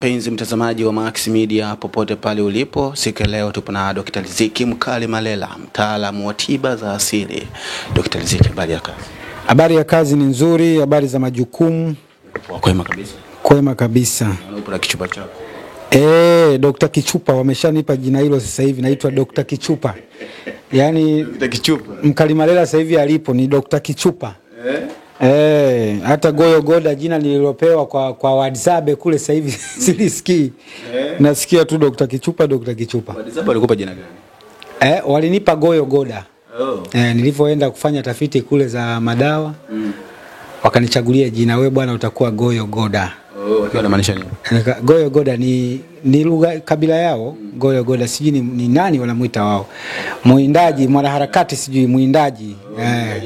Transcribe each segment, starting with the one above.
Penzi mtazamaji wa Max Media popote pale ulipo, siku leo tupo na Dr. Riziki Mkalimalela, mtaalamu wa tiba za asili. Dr. Riziki, habari ya kazi? Habari ya kazi ni nzuri, habari za majukumu? Kwema kabisa. Kwema kabisa. Upo na kichupa chako? Dr. Kichupa, wameshanipa jina hilo sasa hivi, naitwa Dr. Kichupa. Yaani Dr. Kichupa. Mkalimalela sasa hivi alipo ni Dr. Kichupa. Hata Goyo Goda jina nililopewa kwa WhatsApp kule sasa hivi silisikii. Nasikia tu Dr. Kichupa, Dr. Kichupa. WhatsApp walikupa jina gani? Walinipa Goyo Goda. Nilipoenda kufanya tafiti kule za madawa. Wakanichagulia jina, wewe bwana utakuwa Goyo Goda. Wakiwa wanamaanisha nini? Goyo Goda ni lugha kabila yao. Goyo Goda sijui ni nani wanamuita wao. Muindaji, mwanaharakati sijui muindaji.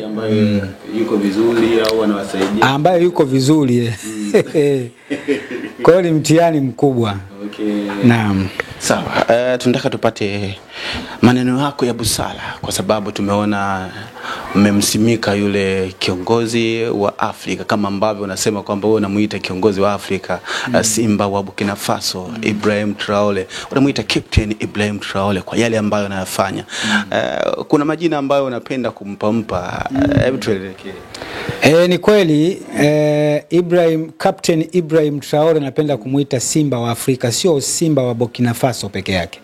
Ambaye yuko vizuri au anawasaidia? Ambaye yuko vizuri. Kwa hiyo ni mtihani mkubwa. Okay. Naam. Sawa, tunataka tupate maneno yako ya busara kwa sababu tumeona mmemsimika yule kiongozi wa Afrika kama ambavyo unasema kwamba wewe unamuita kiongozi wa Afrika, Simba wa Burkina Faso, Ibrahim Traore. Unamuita Captain Ibrahim Traore kwa yale ambayo anayafanya. Kuna majina ambayo unapenda kumpa, hebu tuelekee. Ni kweli Captain Ibrahim Traore napenda kumuita Simba wa Afrika, sio Simba wa Burkina Faso peke yake.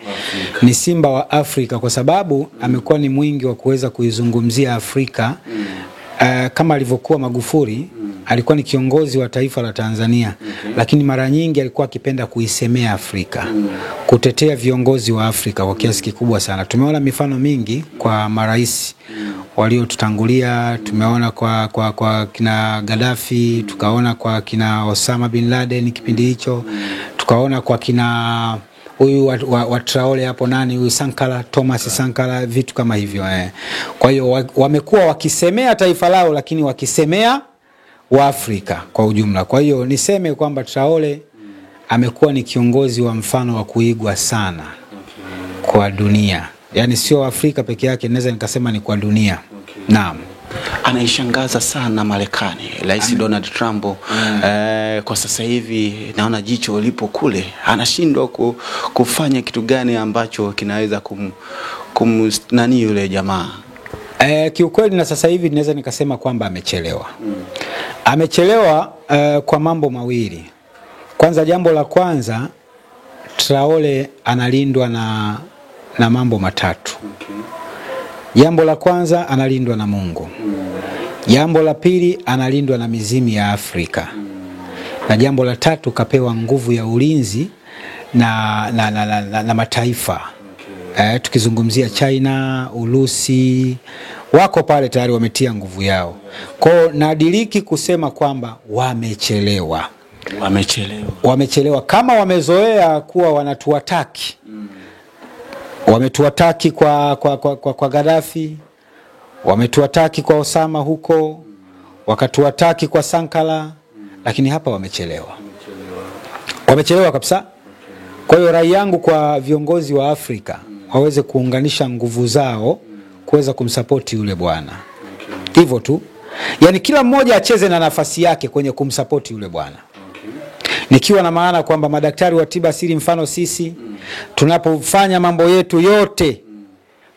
Ni Simba wa Afrika kwa sababu amekuwa ni mwingi wa kuweza kuizungumzia Afrika. Kama alivyokuwa Magufuli, alikuwa ni kiongozi wa taifa la Tanzania, lakini mara nyingi alikuwa akipenda kuisemea Afrika, kutetea viongozi wa Afrika kwa kiasi kikubwa sana. Tumeona mifano mingi kwa marais waliotutangulia, tumeona kwa kina Gaddafi, tukaona kwa kina Osama bin Laden kipindi hicho, tukaona kwa kina huyu wa Traore hapo nani, huyu Sankara, Thomas Sankara, vitu kama hivyo. Kwa hiyo wamekuwa wakisemea taifa lao lakini wakisemea wa Afrika kwa ujumla. Kwa hiyo niseme kwamba Traore amekuwa ni kiongozi wa mfano wa kuigwa sana kwa dunia. Yaani sio Afrika peke yake, naweza nikasema ni kwa dunia. Naam. Anaishangaza sana Marekani, Rais Donald Trump. Kwa sasa hivi naona jicho lipo kule, anashindwa kufanya kitu gani ambacho kinaweza nani yule jamaa. Kiukweli na sasa hivi naweza nikasema kwamba amechelewa. Amechelewa kwa mambo mawili. Kwanza, jambo la kwanza, Traore analindwa na mambo matatu. Jambo la kwanza, analindwa na Mungu. Jambo la pili, analindwa na mizimu ya Afrika. Na jambo la tatu, kapewa nguvu ya ulinzi na mataifa. Tukizungumzia China, Urusi, wako pale tayari wametia nguvu yao. Kwa nadiriki kusema kwamba wamechelewa. Kama wamezoea kuwa wanatuataki. Wametuataki kwa Gaddafi, wametuataki kwa Osama huko, wakatuataki kwa Sankara, lakini hapa wamechelewa. Wamechelewa kabisa. Kwa hiyo rai yangu kwa viongozi wa Afrika waweze kuunganisha nguvu zao kuweza kumsapoti yule bwana. Hivyo tu. Yaani kila mmoja acheze na nafasi yake kwenye kumsapoti yule bwana. Nikiwa na maana kwamba madaktari wa tiba asili mfano sisi tunapofanya mambo yetu yote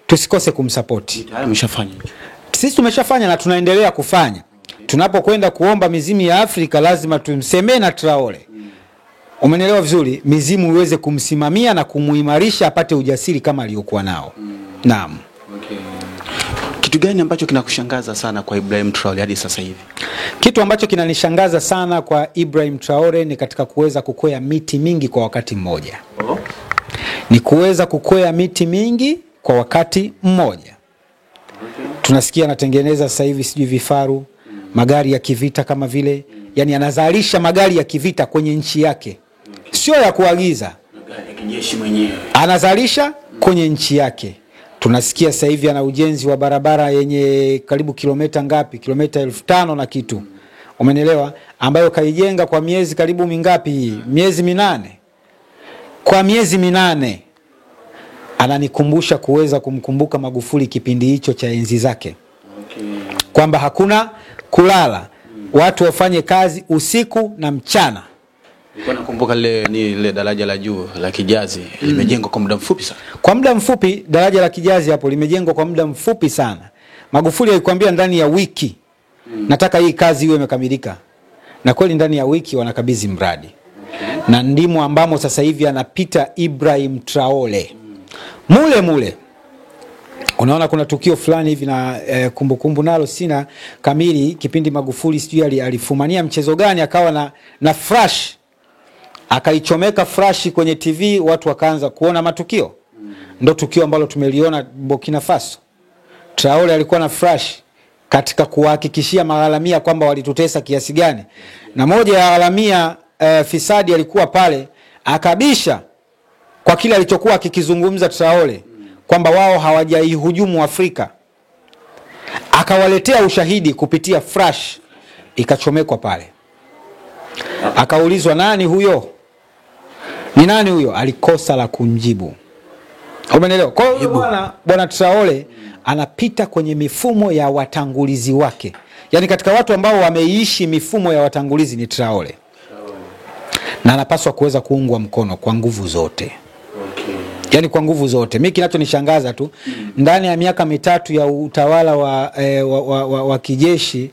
tusikose kumsapoti. Sisi tumeshafanya na tunaendelea kufanya. Tunapokwenda kuomba mizimu ya Afrika lazima tumsemee na Traore. Umenielewa vizuri? Mizimu iweze kumsimamia na kumuimarisha apate ujasiri kama aliyokuwa nao. Naam. Kitu gani ambacho kinakushangaza sana kwa Ibrahim Traore hadi sasa hivi? Kitu ambacho kinanishangaza sana kwa Ibrahim Traore ni katika kuweza kukwea miti mingi kwa wakati mmoja. Ni kuweza kukwea miti mingi kwa wakati mmoja. Tunasikia anatengeneza sasa hivi sijui vifaru, magari ya kivita kama vile, yani anazalisha magari ya kivita kwenye nchi yake. Sio ya kuagiza. Magari ya kijeshi mwenyewe. Anazalisha kwenye nchi yake. Tunasikia sasa hivi ana ujenzi wa barabara yenye karibu kilomita ngapi? Kilomita 1500 na kitu. Umenielewa? Ambayo kaijenga kwa miezi karibu mingapi hii? Miezi 8. Kwa miezi 8 ananikumbusha kuweza kumkumbuka Magufuli kipindi hicho cha enzi zake. Kwamba hakuna kulala. Watu wafanye kazi usiku na mchana. Nilikuwa nakumbuka ile daraja la juu la Kijazi limejengwa kwa muda mfupi sana. Kwa muda mfupi daraja la Kijazi hapo limejengwa kwa muda mfupi sana. Magufuli alikwambia ndani ya wiki nataka hii kazi iwe imekamilika. Na kweli ndani ya wiki wanakabidhi mradi. Na ndimo ambamo sasa hivi anapita Ibrahim Traore. Mule unaona kuna tukio fulani hivi na kumbukumbu nalo sina kamili, kipindi Magufuli sijui alifumania mchezo gani, akawa na flash, akaichomeka flash kwenye TV, watu wakaanza kuona matukio. Ndio tukio ambalo tumeliona Burkina Faso. Traore alikuwa na flash katika kuhakikishia malalamia kwamba walitutesa kiasi gani, na moja ya alamia fisadi alikuwa pale, akabisha kwa kile alichokuwa akikizungumza Traore kwamba wao hawajaihujumu Afrika. Akawaletea ushahidi kupitia flash, ikachomekwa pale. Akaulizwa nani huyo? Ni nani huyo? Alikosa la kumjibu. Umeelewa? Kwa hiyo bwana Traore anapita kwenye mifumo ya watangulizi wake. Yaani katika watu ambao wameishi mifumo ya watangulizi ni Traore. Na anapaswa kuweza kuungwa mkono kwa nguvu zote. Yaani kwa nguvu zote. Mimi kinachonishangaza tu ndani ya miaka mitatu ya utawala wa kijeshi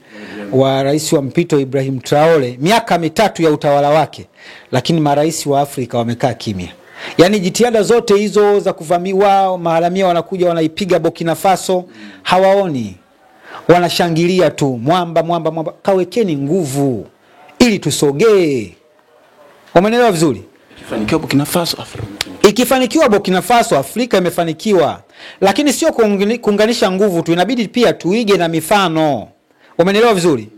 wa rais wa mpito Ibrahim Traore, miaka mitatu ya utawala wake, lakini marais wa Afrika wamekaa kimya. Yaani jitihada zote hizo za kuvamiwa, maharamia wanakuja wanaipiga Burkina Faso, hawaoni. Wanashangilia tu, mwamba. Kawekeni nguvu ili tusogee. Umeelewa vizuri? Ikifanikiwa Burkina Faso Afrika. Ikifanikiwa Burkina Faso Afrika imefanikiwa. Lakini sio kuunganisha nguvu tu, inabidi pia tuige na mifano. Umeelewa vizuri?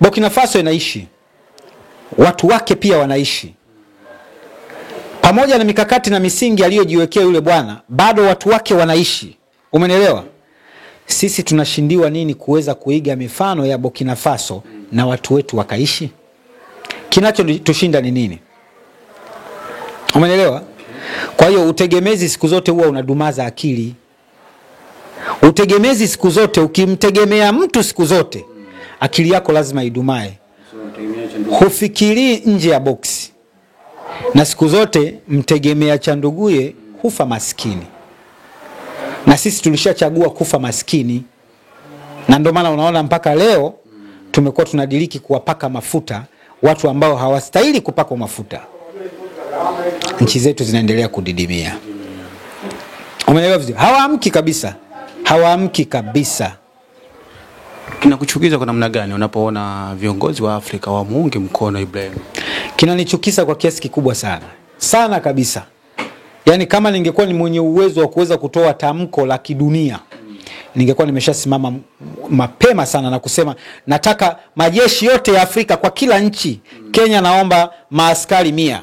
Burkina Faso inaishi. Watu wake pia wanaishi. Pamoja na mikakati na misingi aliyojiwekea yule bwana, bado watu wake wanaishi. Umeelewa? Sisi tunashindiwa nini kuweza kuiga mifano ya Burkina Faso na watu wetu wakaishi? Kinachotushinda ni nini? Umeelewa? Kwa hiyo utegemezi siku zote huwa unadumaza akili. Utegemezi siku zote, ukimtegemea mtu siku zote, akili yako lazima idumae. Hufikiri nje ya boksi. Na siku zote mtegemea cha nduguye hufa maskini. Na sisi tulishachagua kufa maskini. Na ndio maana unaona mpaka leo tumekuwa tunadiriki kuwapaka mafuta watu ambao hawastahili kupakwa mafuta. Nchi zetu zinaendelea kudidimia. Umeelewa vizuri? Hawaamki kabisa. Kinakuchukiza kwa namna gani unapoona viongozi wa Afrika wamuunge mkono Ibrahim? Kinanichukiza kwa kiasi kikubwa sana. Sana kabisa. Yaani kama ningekuwa ni mwenye uwezo wa kuweza kutoa tamko la kidunia, ningekuwa nimeshasimama mapema sana na kusema nataka majeshi yote ya Afrika kwa kila nchi. Kenya naomba maaskari 100.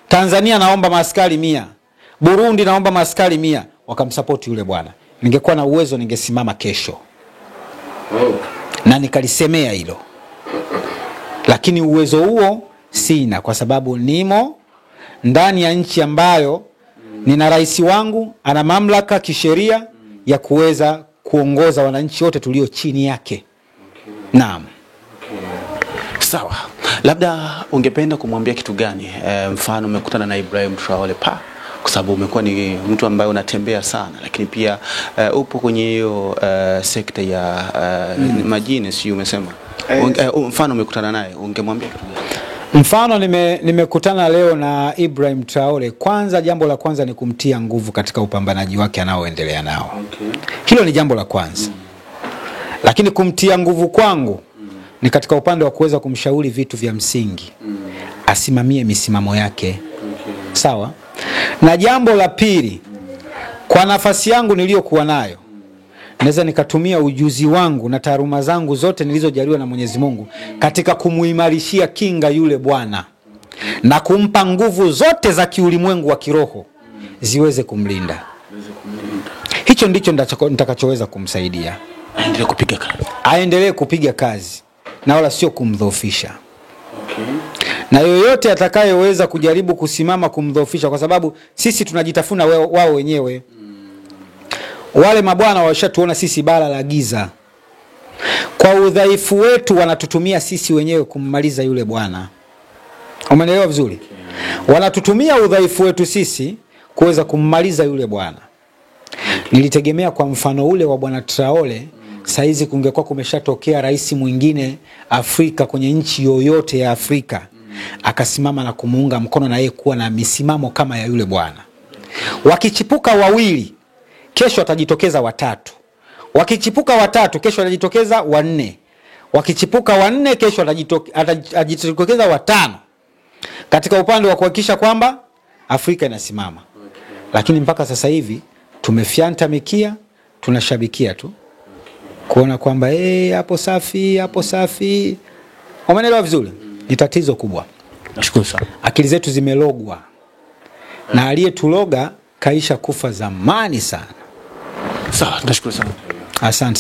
Tanzania naomba maaskari 100. Burundi naomba maaskari 100. Wakamsupport yule bwana. Ningekuwa na uwezo ningesimama kesho. Na nikalisemea hilo. Lakini uwezo huo sina kwa sababu nimo ndani ya nchi ambayo nina rais wangu ana mamlaka kisheria ya kuweza kuongoza wananchi wote tulio chini yake. Naam. Sawa. Labda ungependa kumwambia kitu gani? Mfano umekutana na Ibrahim Traore kwa sababu umekuwa ni mtu ambaye unatembea sana, lakini pia upo kwenye hiyo sekta ya majini, si umesema? Mfano umekutana naye, ungemwambia kitu gani? Mfano nimekutana leo na Ibrahim Traore. Kwanza jambo la kwanza ni kumtia nguvu katika upambanaji wake anaoendelea nao. Hilo ni jambo la kwanza. Lakini kumtia nguvu kwangu ni katika upande wa kuweza kumshauri vitu vya msingi. Asimamie misimamo yake. Sawa? Na jambo la pili, kwa nafasi yangu niliyokuwa nayo, naweza nikatumia ujuzi wangu na taaluma zangu zote nilizojaliwa na Mwenyezi Mungu katika kumuimarishia kinga yule bwana na kumpa nguvu zote za kiulimwengu wa kiroho ziweze kumlinda. Hicho ndicho nitakachoweza kumsaidia. Aendelee kupiga kazi na wala sio kumdhoofisha. Na yoyote atakayeweza kujaribu kusimama kumdhoofisha, kwa sababu sisi tunajitafuna wao wenyewe. Wale mabwana washatuona sisi bara la giza. Kwa udhaifu wetu wanatutumia sisi wenyewe kummaliza yule bwana. Umeelewa vizuri? Wanatutumia udhaifu wetu sisi kuweza kummaliza yule bwana. Nilitegemea kwa mfano ule wa bwana Traore, saizi kungekuwa kumeshatokea rais mwingine Afrika, kwenye nchi yoyote ya Afrika, akasimama na kumuunga mkono na yeye kuwa na misimamo kama ya yule bwana. Wakichipuka wawili, kesho atajitokeza watatu. Wakichipuka watatu, kesho atajitokeza wanne. Wakichipuka wanne, kesho atajitokeza watano. Katika upande wa kuhakikisha kwamba Afrika inasimama. Lakini mpaka sasa hivi tumefyanta mikia, tunashabikia tu. Kuona kwamba hapo safi, hapo safi. Umeelewa vizuri? Ni tatizo kubwa. Nashukuru sana. Akili zetu zimelogwa. Na aliyetuloga kaisha kufa zamani sana. Sawa, nashukuru sana. Asante.